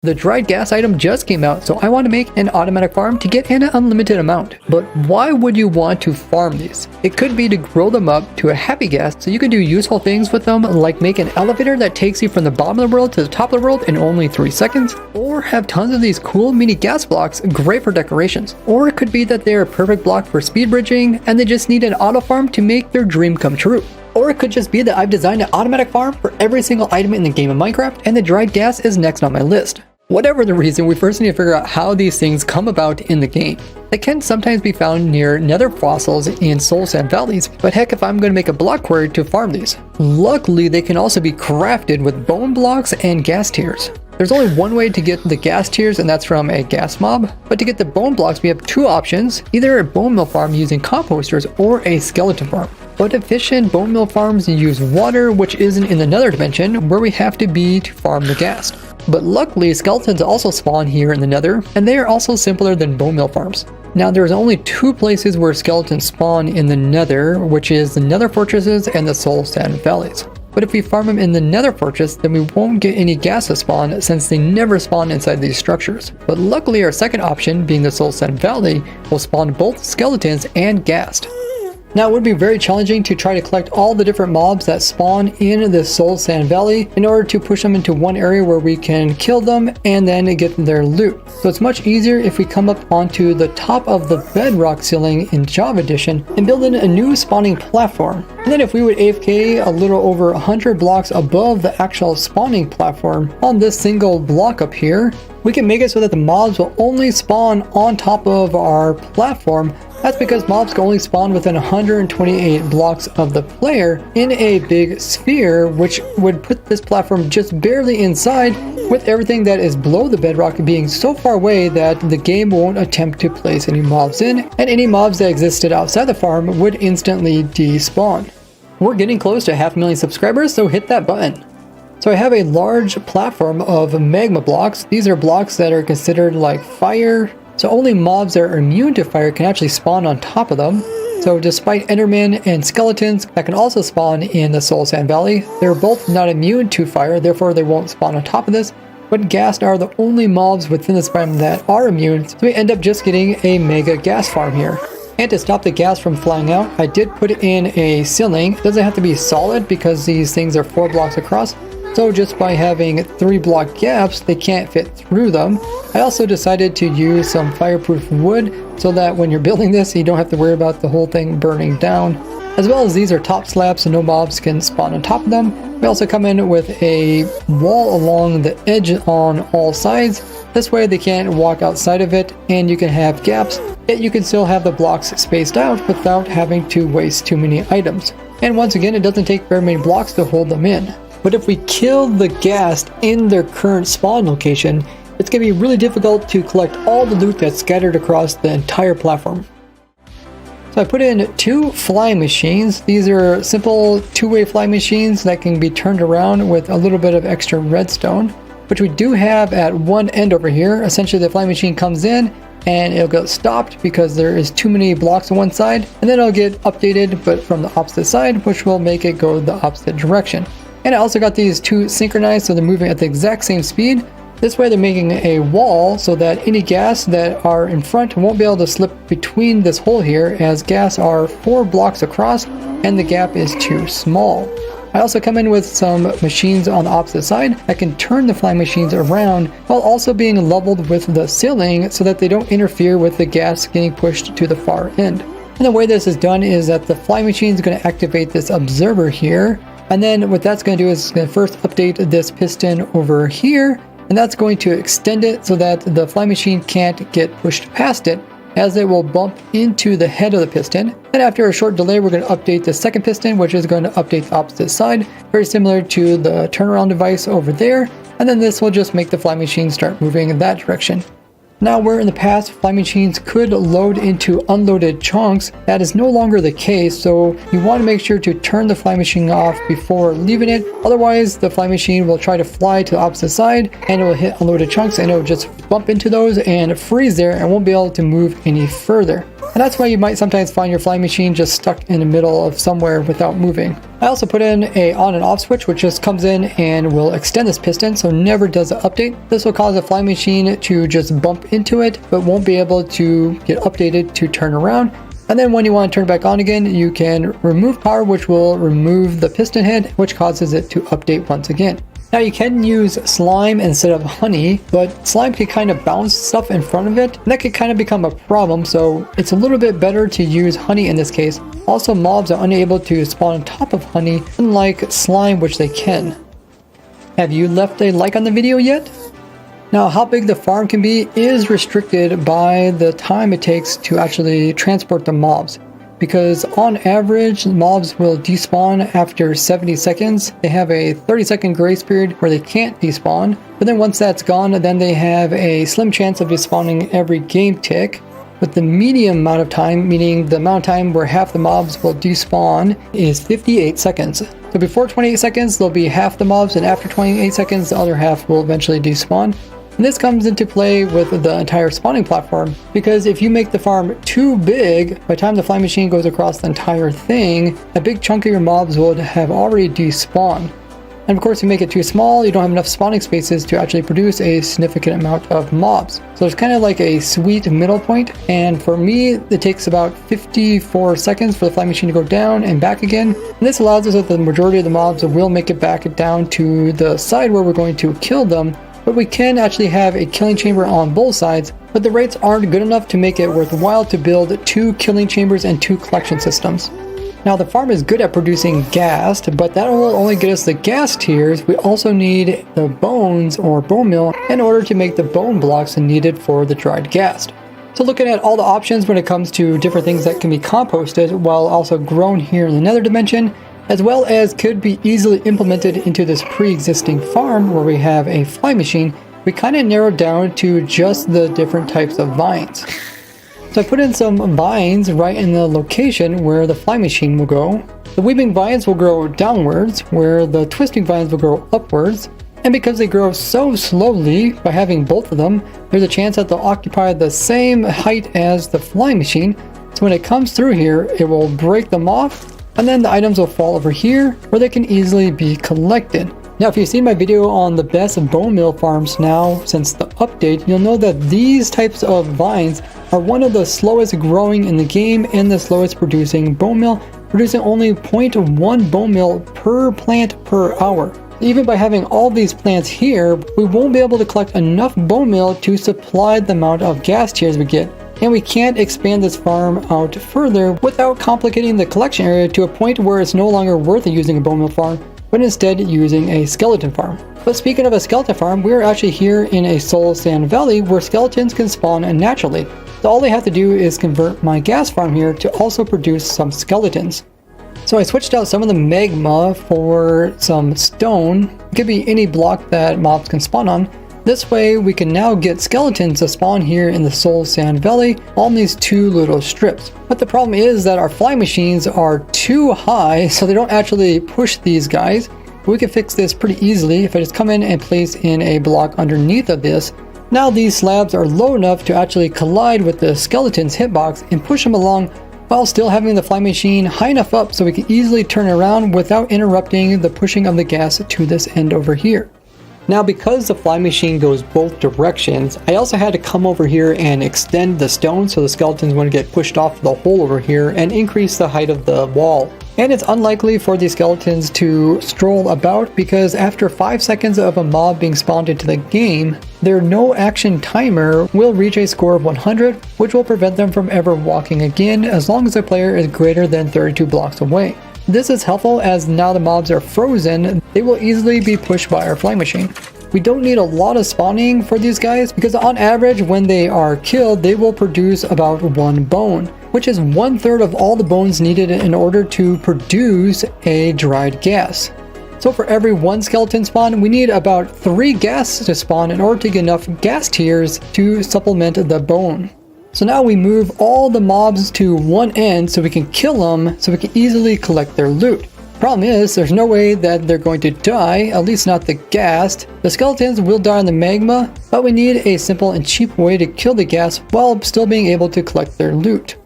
The dried gas item just came out, so I want to make an automatic farm to get an unlimited amount. But why would you want to farm these? It could be to grow them up to a happy gas so you can do useful things with them, like make an elevator that takes you from the bottom of the world to the top of the world in only 3 seconds, or have tons of these cool mini gas blocks great for decorations. Or it could be that they're a perfect block for speed bridging and they just need an auto farm to make their dream come true. Or it could just be that I've designed an automatic farm for every single item in the game of Minecraft and the dried gas is next on my list. Whatever the reason, we first need to figure out how these things come about in the game. They can sometimes be found near nether fossils in soul sand valleys, but heck if I'm going to make a block quarry to farm these. Luckily, they can also be crafted with bone blocks and gas tiers. There's only one way to get the gas tiers, and that's from a gas mob. But to get the bone blocks, we have 2 options, either a bone mill farm using composters or a skeleton farm. But efficient bone mill farms use water, which isn't in the nether dimension, where we have to be to farm the gas. But luckily, skeletons also spawn here in the nether, and they are also simpler than bone mill farms. Now, there's only 2 places where skeletons spawn in the nether, which is the nether fortresses and the soul sand valleys. But if we farm them in the nether fortress, then we won't get any gas to spawn since they never spawn inside these structures. But luckily, our second option, being the soul sand valley, will spawn both skeletons and ghast. Now, it would be very challenging to try to collect all the different mobs that spawn in the Soul Sand Valley in order to push them into one area where we can kill them and then get their loot. So it's much easier if we come up onto the top of the bedrock ceiling in Java Edition and build in a new spawning platform. And then if we would AFK a little over 100 blocks above the actual spawning platform on this single block up here, we can make it so that the mobs will only spawn on top of our platform. That's because mobs can only spawn within 128 blocks of the player in a big sphere, which would put this platform just barely inside, with everything that is below the bedrock being so far away that the game won't attempt to place any mobs in, and any mobs that existed outside the farm would instantly despawn. We're getting close to 500,000 subscribers, so hit that button. So I have a large platform of magma blocks. These are blocks that are considered like fire. So only mobs that are immune to fire can actually spawn on top of them. So despite endermen and skeletons that can also spawn in the Soul Sand Valley, they're both not immune to fire, therefore they won't spawn on top of this. But ghast are the only mobs within this biome that are immune, so we end up just getting a mega gas farm here. And to stop the gas from flying out, I did put in a ceiling. It doesn't have to be solid because these things are 4 blocks across. So just by having 3 block gaps, they can't fit through them. I also decided to use some fireproof wood so that when you're building this, you don't have to worry about the whole thing burning down. As well as these are top slabs so no mobs can spawn on top of them. We also come in with a wall along the edge on all sides. This way they can't walk outside of it and you can have gaps, yet you can still have the blocks spaced out without having to waste too many items. And once again, it doesn't take very many blocks to hold them in. But if we kill the ghast in their current spawn location, it's going to be really difficult to collect all the loot that's scattered across the entire platform. So I put in 2 flying machines. These are simple 2-way flying machines that can be turned around with a little bit of extra redstone, which we do have at one end over here. Essentially, the flying machine comes in and it'll get stopped because there is too many blocks on one side, and then it'll get updated but from the opposite side, which will make it go the opposite direction. And I also got these 2 synchronized so they're moving at the exact same speed. This way they're making a wall so that any gas that are in front won't be able to slip between this hole here, as gas are 4 blocks across and the gap is too small. I also come in with some machines on the opposite side that can turn the flying machines around while also being leveled with the ceiling so that they don't interfere with the gas getting pushed to the far end. And the way this is done is that the flying machine is going to activate this observer here. And then what that's going to do is it's going to first update this piston over here, and that's going to extend it so that the flying machine can't get pushed past it, as it will bump into the head of the piston. And after a short delay, we're going to update the second piston, which is going to update the opposite side, very similar to the turnaround device over there. And then this will just make the flying machine start moving in that direction. Now, where in the past flying machines could load into unloaded chunks, that is no longer the case, so you want to make sure to turn the flying machine off before leaving it. Otherwise, the flying machine will try to fly to the opposite side and it will hit unloaded chunks and it will just bump into those and freeze there and won't be able to move any further. And that's why you might sometimes find your flying machine just stuck in the middle of somewhere without moving. I also put in a on and off switch, which just comes in and will extend this piston, so never does an update. This will cause the flying machine to just bump into it, but won't be able to get updated to turn around. And then when you want to turn it back on again, you can remove power, which will remove the piston head, which causes it to update once again. Now you can use slime instead of honey, but slime can kind of bounce stuff in front of it, and that can kind of become a problem, so it's a little bit better to use honey in this case. Also, mobs are unable to spawn on top of honey, unlike slime, which they can. Have you left a like on the video yet? Now, how big the farm can be is restricted by the time it takes to actually transport the mobs. Because on average, mobs will despawn after 70 seconds. They have a 30-second grace period where they can't despawn. But then once that's gone, then they have a slim chance of despawning every game tick. But the medium amount of time, meaning the amount of time where half the mobs will despawn, is 58 seconds. So before 28 seconds, there'll be half the mobs, and after 28 seconds, the other half will eventually despawn. And this comes into play with the entire spawning platform, because if you make the farm too big, by the time the flying machine goes across the entire thing, a big chunk of your mobs will have already despawned. And of course, if you make it too small, you don't have enough spawning spaces to actually produce a significant amount of mobs. So it's kind of like a sweet middle point, and for me, it takes about 54 seconds for the flying machine to go down and back again. And this allows us that the majority of the mobs will make it back down to the side where we're going to kill them. But we can actually have a killing chamber on both sides, but the rates aren't good enough to make it worthwhile to build 2 killing chambers and 2 collection systems. Now the farm is good at producing ghast, but that will only get us the ghast tiers. We also need the bones or bone meal in order to make the bone blocks needed for the dried ghast. So looking at all the options when it comes to different things that can be composted while also grown here in the nether dimension, as well as could be easily implemented into this pre-existing farm where we have a fly machine, we kind of narrowed down to just the different types of vines. So I put in some vines right in the location where the fly machine will go. The weaving vines will grow downwards, where the twisting vines will grow upwards. And because they grow so slowly, by having both of them, there's a chance that they'll occupy the same height as the flying machine. So when it comes through here, it will break them off, and then the items will fall over here where they can easily be collected. Now if you've seen my video on the best bone meal farms now since the update, you'll know that these types of vines are one of the slowest growing in the game and the slowest producing bone meal, producing only 0.1 bone meal per plant per hour. Even by having all these plants here, we won't be able to collect enough bone meal to supply the amount of ghast tiers we get. And we can't expand this farm out further without complicating the collection area to a point where it's no longer worth using a bone meal farm, but instead using a skeleton farm. But speaking of a skeleton farm, we're actually here in a soul sand valley where skeletons can spawn naturally. So all they have to do is convert my gas farm here to also produce some skeletons. So I switched out some of the magma for some stone. It could be any block that mobs can spawn on. This way we can now get skeletons to spawn here in the Soul Sand Valley on these 2 little strips. But the problem is that our fly machines are too high, so they don't actually push these guys. We can fix this pretty easily if I just come in and place in a block underneath of this. Now these slabs are low enough to actually collide with the skeleton's hitbox and push them along while still having the fly machine high enough up so we can easily turn around without interrupting the pushing of the gas to this end over here. Now because the fly machine goes both directions, I also had to come over here and extend the stone so the skeletons wouldn't get pushed off the hole over here and increase the height of the wall. And it's unlikely for these skeletons to stroll about because after 5 seconds of a mob being spawned into the game, their no action timer will reach a score of 100, which will prevent them from ever walking again as long as the player is greater than 32 blocks away. This is helpful as now the mobs are frozen, they will easily be pushed by our fly machine. We don't need a lot of spawning for these guys because on average when they are killed they will produce about 1 bone, which is 1/3 of all the bones needed in order to produce a dried gas. So for every 1 skeleton spawn we need about 3 gas to spawn in order to get enough gas tiers to supplement the bone. So now we move all the mobs to one end so we can kill them so we can easily collect their loot. Problem is, there's no way that they're going to die, at least not the ghast. The skeletons will die in the magma, but we need a simple and cheap way to kill the ghast while still being able to collect their loot.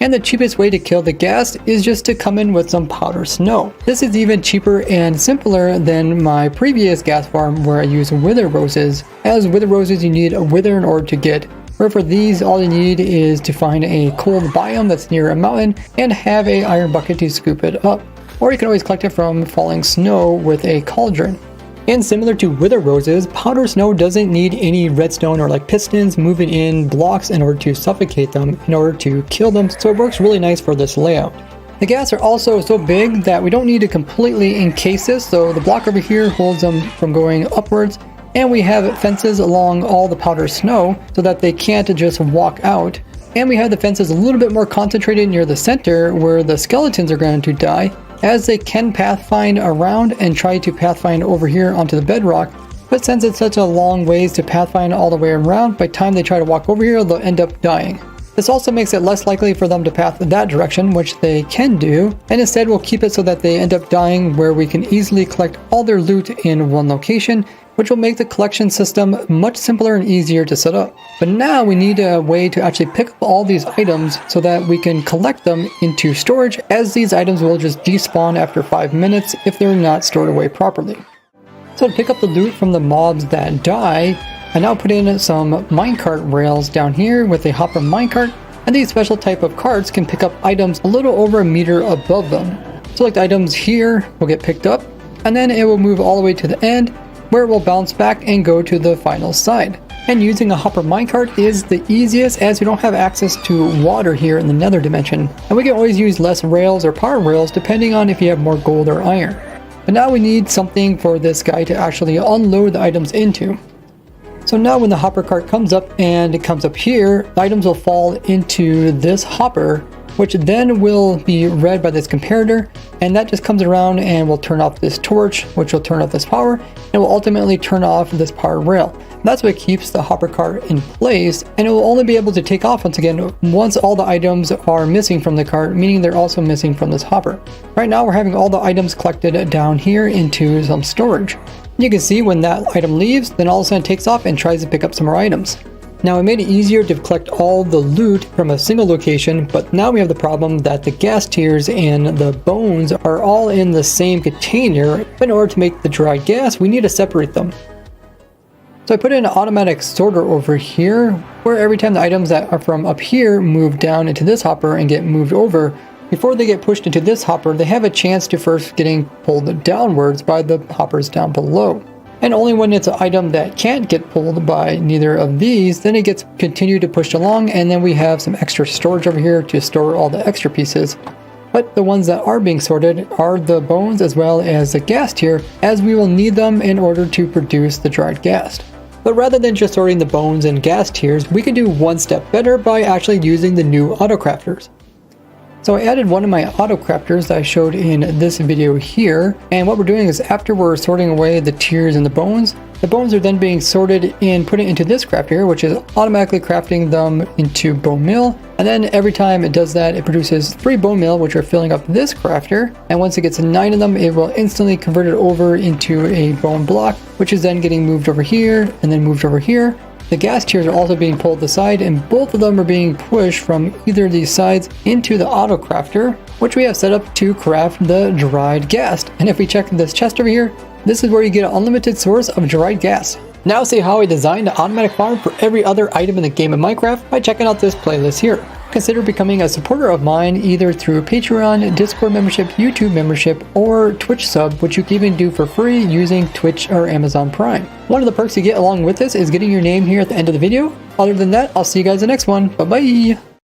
And the cheapest way to kill the ghast is just to come in with some powder snow. This is even cheaper and simpler than my previous ghast farm where I use wither roses. As wither roses, you need a wither in order to get, where for these all you need is to find a cold biome that's near a mountain and have a iron bucket to scoop it up. Or you can always collect it from falling snow with a cauldron. And similar to wither roses, powder snow doesn't need any redstone or like pistons moving in blocks in order to suffocate them in order to kill them, so it works really nice for this layout. The ghasts are also so big that we don't need to completely encase this, so the block over here holds them from going upwards, and we have fences along all the powder snow so that they can't just walk out. And we have the fences a little bit more concentrated near the center where the skeletons are going to die, as they can pathfind around and try to pathfind over here onto the bedrock, but since it's such a long ways to pathfind all the way around, by the time they try to walk over here, they'll end up dying. This also makes it less likely for them to path that direction, which they can do, and instead we'll keep it so that they end up dying where we can easily collect all their loot in one location, which will make the collection system much simpler and easier to set up. But now we need a way to actually pick up all these items so that we can collect them into storage, as these items will just despawn after 5 minutes if they're not stored away properly. So to pick up the loot from the mobs that die, I now put in some minecart rails down here with a hopper minecart, and these special type of carts can pick up items a little over a meter above them. Select items here will get picked up, and then it will move all the way to the end, where it will bounce back and go to the final side. And using a hopper minecart is the easiest, as we don't have access to water here in the nether dimension, and we can always use less rails or power rails depending on if you have more gold or iron. But now we need something for this guy to actually unload the items into. So now when the hopper cart comes up and it comes up here, the items will fall into this hopper, which then will be read by this comparator, and that just comes around and will turn off this torch, which will turn off this power, and will ultimately turn off this power rail. That's what keeps the hopper cart in place, and it will only be able to take off once again once all the items are missing from the cart, meaning they're also missing from this hopper. Right now we're having all the items collected down here into some storage. You can see when that item leaves, then all of a sudden it takes off and tries to pick up some more items. Now, it made it easier to collect all the loot from a single location, but now we have the problem that the ghast tears and the bones are all in the same container. But in order to make the dried ghast, we need to separate them. So I put in an automatic sorter over here, where every time the items that are from up here move down into this hopper and get moved over, before they get pushed into this hopper, they have a chance to first getting pulled downwards by the hoppers down below. And only when it's an item that can't get pulled by neither of these, then it gets continued to push along, and then we have some extra storage over here to store all the extra pieces. But the ones that are being sorted are the bones as well as the ghast here, as we will need them in order to produce the dried ghast. But rather than just sorting the bones and ghast tiers, we can do one step better by actually using the new auto crafters. So I added one of my auto crafters that I showed in this video here, and what we're doing is after we're sorting away the tiers and the bones are then being sorted and put it into this crafter here, which is automatically crafting them into bone meal. And then every time it does that, it produces 3 bone meal, which are filling up this crafter. And once it gets 9 of them, it will instantly convert it over into a bone block, which is then getting moved over here and then moved over here. The ghast tiers are also being pulled aside, and both of them are being pushed from either of these sides into the auto crafter, which we have set up to craft the dried ghast. And if we check this chest over here, this is where you get an unlimited source of dried ghast. Now see how I designed an automatic farm for every other item in the game of Minecraft by checking out this playlist here. Consider becoming a supporter of mine either through Patreon, Discord membership, YouTube membership, or Twitch sub, which you can even do for free using Twitch or Amazon Prime. One of the perks you get along with this is getting your name here at the end of the video. Other than that, I'll see you guys in the next one. Bye bye!